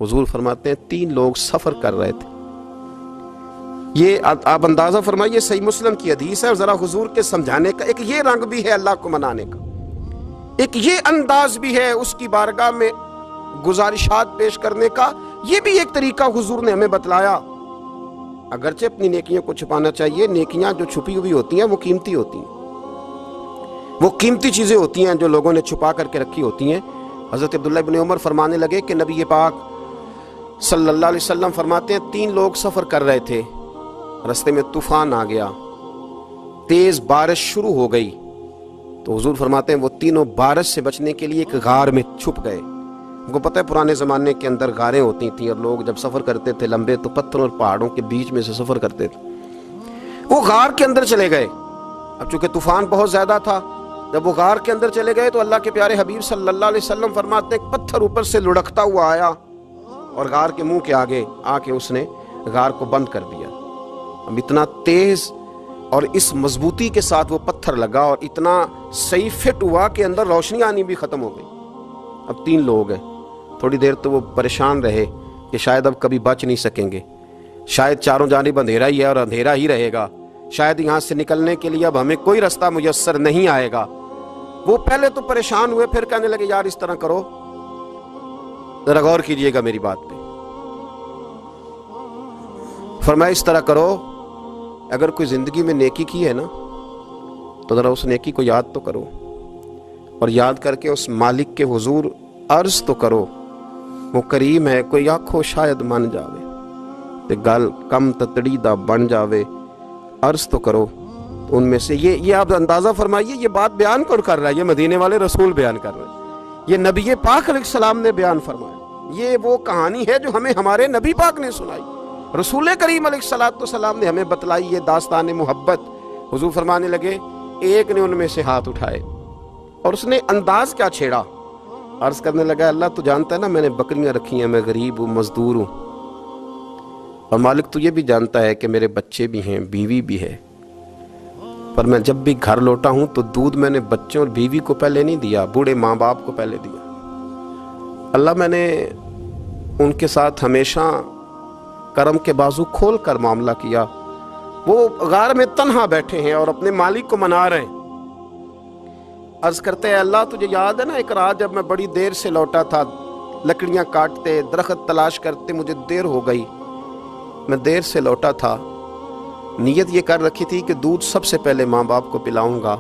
हुजूर फरमाते हैं 3 लोग सफर कर रहे थे। ये आप अंदाजा फरमाइए, सही मुस्लिम की हदीस है। और जरा हुजूर के समझाने का एक ये रंग भी है अल्लाह को मनाने का, एक ये अंदाज भी है उसकी बारगाह में गुजारिशात पेश करने का। ये भी एक तरीका हुजूर ने हमें बतलाया। अगरचे अपनी नेकियों को छुपाना चाहिए, नेकियां जो छुपी हुई होती हैं वो कीमती होती हैं, वो कीमती चीजें होती हैं जो लोगों ने छुपा करके रखी होती हैं। हजरत अब्दुल्लाह इब्न उमर फरमाने लगे कि नबी पाक सल्लल्लाहु अलैहि वसल्लम फरमाते हैं 3 लोग सफर कर रहे थे, रास्ते में तूफान आ गया, तेज बारिश शुरू हो गई, तो हुजूर फरमाते हैं वो तीनों बारिश से बचने के लिए एक गार में छुप गए। उनको पता है पुराने ज़माने के अंदर गारें होती थी और लोग जब सफ़र करते थे लंबे तो पत्थरों और पहाड़ों के बीच में से सफ़र करते थे। वो गार के अंदर चले गए। अब चूंकि तूफान बहुत ज़्यादा था, जब वो गार के अंदर चले गए तो अल्लाह के प्यारे हबीब सल्लल्लाहु अलैहि वसल्लम फरमाते हैं पत्थर ऊपर से लुढ़कता हुआ आया और गार के मुंह के आगे आके उसने गार को बंद कर दिया। अब इतना तेज और इस मजबूती के साथ वो पत्थर लगा और इतना सही फिट हुआ कि अंदर रोशनी आनी भी खत्म हो गई। अब 3 लोग हैं। थोड़ी देर तो वो परेशान रहे कि शायद अब कभी बच नहीं सकेंगे, शायद चारों जानिब अंधेरा ही है और अंधेरा ही रहेगा, शायद यहाँ से निकलने के लिए अब हमें कोई रास्ता मुयस्सर नहीं आएगा। वो पहले तो परेशान हुए, फिर कहने लगे यार इस तरह करो, जरा गौर कीजिएगा मेरी बात पे। फरमाया इस तरह करो, अगर कोई जिंदगी में नेकी की है ना तो जरा उस नेकी को याद तो करो और याद करके उस मालिक के हुजूर अर्ज तो करो, वो करीम है, कोई आखो शायद मन जावे ते गल कम ततड़ी दा बन जावे, अर्ज तो करो। तो उनमें से ये आप अंदाजा फरमाइए, ये बात बयान कौन कर रहा है? ये मदीने वाले रसूल बयान कर रहे हैं, ये नबी पाक अलैहिस्सलाम ने बयान फरमाया। ये वो कहानी है जो हमें हमारे नबी पाक ने सुनाई, रसूल करीम अलैहिस्सलाम ने हमें बतलाई। ये दास्तान मोहब्बत। हुजूर फरमाने लगे एक ने उनमें से हाथ उठाए और उसने अंदाज क्या छेड़ा, अर्ज करने लगा अल्लाह तू जानता है ना मैंने बकरियां रखी हैं, मैं गरीब हूँ, मजदूर हूँ, और मालिक तू ये भी जानता है कि मेरे बच्चे भी हैं, बीवी भी है, पर मैं जब भी घर लौटा हूँ तो दूध मैंने बच्चों और बीवी को पहले नहीं दिया, बूढ़े माँ बाप को पहले दिया। अल्लाह मैंने उनके साथ हमेशा करम के बाजू खोल कर मामला किया। वो गार में तन्हा बैठे हैं और अपने मालिक को मना रहे हैं। अर्ज करते हैं अल्लाह तुझे याद है ना एक रात जब मैं बड़ी देर से लौटा था, लकड़ियां काटते दरख्त तलाश करते मुझे देर हो गई, मैं देर से लौटा था, नीयत ये कर रखी थी कि दूध सबसे पहले माँ बाप को पिलाऊंगा।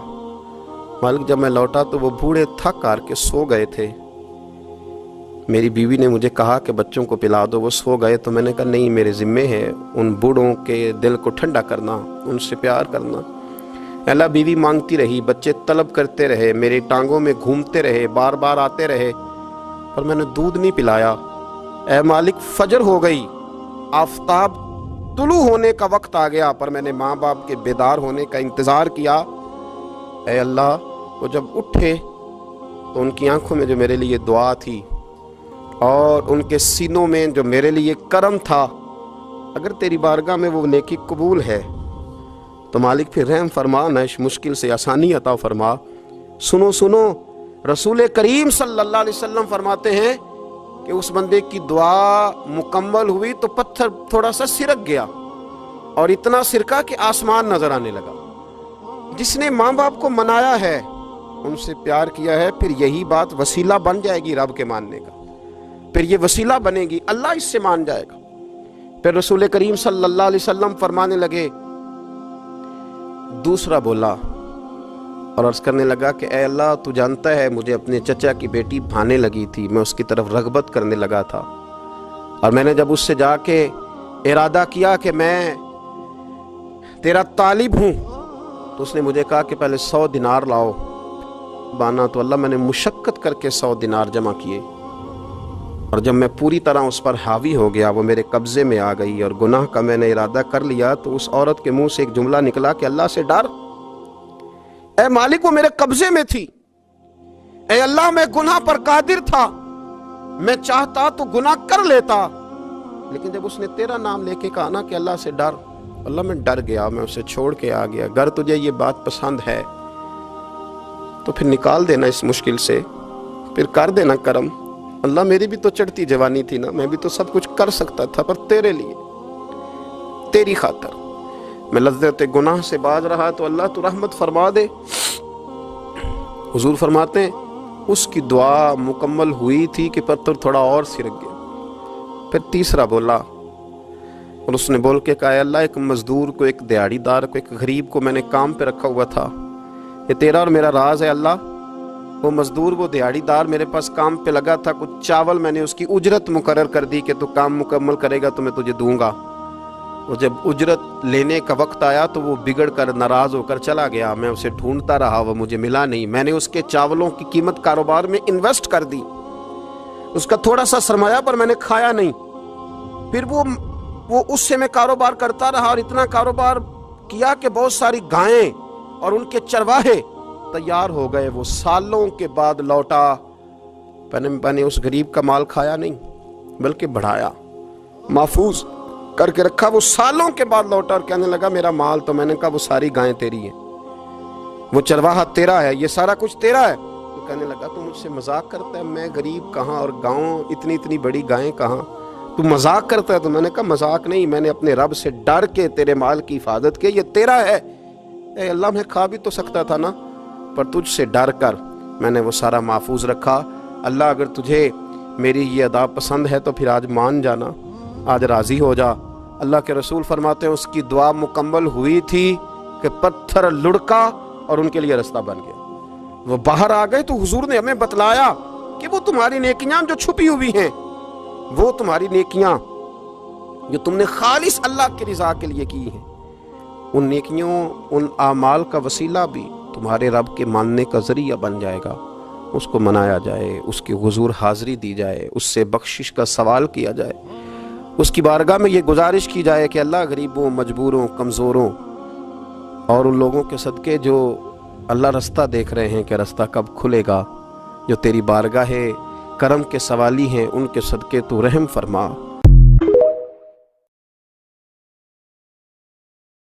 मालिक जब मैं लौटा तो वो बूढ़े थक हार के सो गए थे। मेरी बीवी ने मुझे कहा कि बच्चों को पिला दो, वो सो गए, तो मैंने कहा नहीं मेरे ज़िम्मे है उन बूढ़ों के दिल को ठंडा करना, उनसे प्यार करना। अल्लाह बीवी मांगती रही, बच्चे तलब करते रहे, मेरी टांगों में घूमते रहे, बार बार आते रहे, पर मैंने दूध नहीं पिलाया। ऐ मालिक फजर हो गई, आफताब तुलू होने का वक्त आ गया, पर मैंने माँ बाप के बेदार होने का इंतज़ार किया। ऐ अल्लाह वो जब उठे तो उनकी आंखों में जो मेरे लिए दुआ थी और उनके सीनों में जो मेरे लिए करम था, अगर तेरी बारगाह में वो नेकी कबूल है तो मालिक फिर रहम फरमा, न इस मुश्किल से आसानी अता फरमा। सुनो सुनो, रसूल करीम सल्लल्लाहु अलैहि वसल्लम फरमाते हैं कि उस बंदे की दुआ मुकम्मल हुई तो पत्थर थोड़ा सा सिरक गया और इतना सिरका कि आसमान नजर आने लगा। जिसने माँ बाप को मनाया है, उनसे प्यार किया है, फिर यही बात वसीला बन जाएगी रब के मानने का, फिर ये वसीला बनेगी, अल्लाह इससे मान जाएगा। फिर रसूल करीम सल्लल्लाहु अलैहि वसल्लम फरमाने लगे, दूसरा बोला और अर्ज करने लगा कि ऐ अल्लाह तू जानता है मुझे अपने चचा की बेटी भाने लगी थी, मैं उसकी तरफ रगबत करने लगा था, और मैंने जब उससे जाके इरादा किया कि मैं तेरा तालिब हूँ तो उसने मुझे कहा कि पहले 100 दिनार लाओ बाना, तो अल्लाह मैंने मुशक्कत करके 100 दिनार जमा किए, और जब मैं पूरी तरह उस पर हावी हो गया, वो मेरे कब्जे में आ गई और गुनाह का मैंने इरादा कर लिया, तो उस औरत के मुंह से एक जुमला निकला कि अल्लाह से डर। ऐ मालिक वो मेरे कब्जे में थी, ऐ अल्लाह मैं गुनाह पर कादिर था, मैं चाहता तो गुनाह कर लेता, लेकिन जब उसने तेरा नाम लेके कहा ना कि अल्लाह से डर, अल्लाह मैं डर गया, मैं उसे छोड़ के आ गया। अगर तुझे ये बात पसंद है तो फिर निकाल देना इस मुश्किल से, फिर कर देना करम, اللہ میری بھی تو چڑھتی جوانی تھی نا، میں بھی تو سب کچھ کر سکتا تھا، پر تیرے لیے، تیری خاطر میں لذت گناہ سے باز رہا تو اللہ تو رحمت فرما دے۔ حضور فرماتے ہیں اس کی دعا مکمل ہوئی تھی کہ پتھر تھوڑا اور سرک گیا۔ پھر تیسرا بولا اور اس نے بول کے کہا، اے اللہ ایک مزدور کو، ایک دیہڑی دار کو، ایک غریب کو میں نے کام پہ رکھا ہوا تھا، یہ تیرا اور میرا راز ہے اللہ۔ وہ مزدور، وہ دیہڑی دار میرے پاس کام پہ لگا تھا، کچھ چاول میں نے اس کی اجرت مقرر کر دی کہ تو کام مکمل کرے گا تو میں تجھے دوں گا۔ وہ جب اجرت لینے کا وقت آیا تو وہ بگڑ کر ناراض ہو کر چلا گیا، میں اسے ڈھونڈتا رہا، وہ مجھے ملا نہیں۔ میں نے اس کے چاولوں کی قیمت کاروبار میں انویسٹ کر دی، اس کا تھوڑا سا سرمایہ پر میں نے کھایا نہیں۔ پھر وہ اس سے میں کاروبار کرتا رہا اور اتنا کاروبار کیا کہ بہت ساری گائیں اور ان کے چرواہے تیار ہو گئے۔ وہ سالوں کے بعد لوٹا، میں نے اس غریب کا مال کھایا نہیں بلکہ بڑھایا، محفوظ کر کے رکھا۔ وہ سالوں کے بعد لوٹا اور کہنے لگا میرا مال، تو میں نے کہا وہ ساری گائیں تیری ہیں، وہ چرواہا تیرا ہے، یہ سارا کچھ تیرا ہے۔ تو کہنے لگا تو مجھ سے مذاق کرتا ہے، میں غریب کہاں اور گاؤں اتنی بڑی گائیں کہاں، تو مذاق کرتا ہے؟ تو میں نے کہا مذاق نہیں، میں نے اپنے رب سے ڈر کے تیرے مال کی حفاظت کی، یہ تیرا ہے۔ اے اللہ میں کھا بھی تو سکتا تھا نا، پر تجھ سے ڈر کر میں نے وہ سارا محفوظ رکھا۔ اللہ اگر تجھے میری یہ ادا پسند ہے تو پھر آج مان جانا، آج راضی ہو جا۔ اللہ کے رسول فرماتے ہیں اس کی دعا مکمل ہوئی تھی کہ پتھر لڑکا اور ان کے لیے رستہ بن گیا۔ وہ باہر آ گئے تو حضور نے ہمیں بتلایا کہ وہ تمہاری نیکیاں جو چھپی ہوئی ہیں، وہ تمہاری نیکیاں جو تم نے خالص اللہ کی رضا کے لیے کی ہیں، ان نیکیوں، ان اعمال کا وسیلہ بھی تمہارے رب کے ماننے کا ذریعہ بن جائے گا۔ اس کو منایا جائے، اس کی حضور حاضری دی جائے، اس سے بخشش کا سوال کیا جائے، اس کی بارگاہ میں یہ گزارش کی جائے کہ اللہ غریبوں، مجبوروں، کمزوروں اور ان لوگوں کے صدقے جو اللہ رستہ دیکھ رہے ہیں کہ رستہ کب کھلے گا، جو تیری بارگاہ کرم کے سوالی ہیں، ان کے صدقے تو رحم فرما۔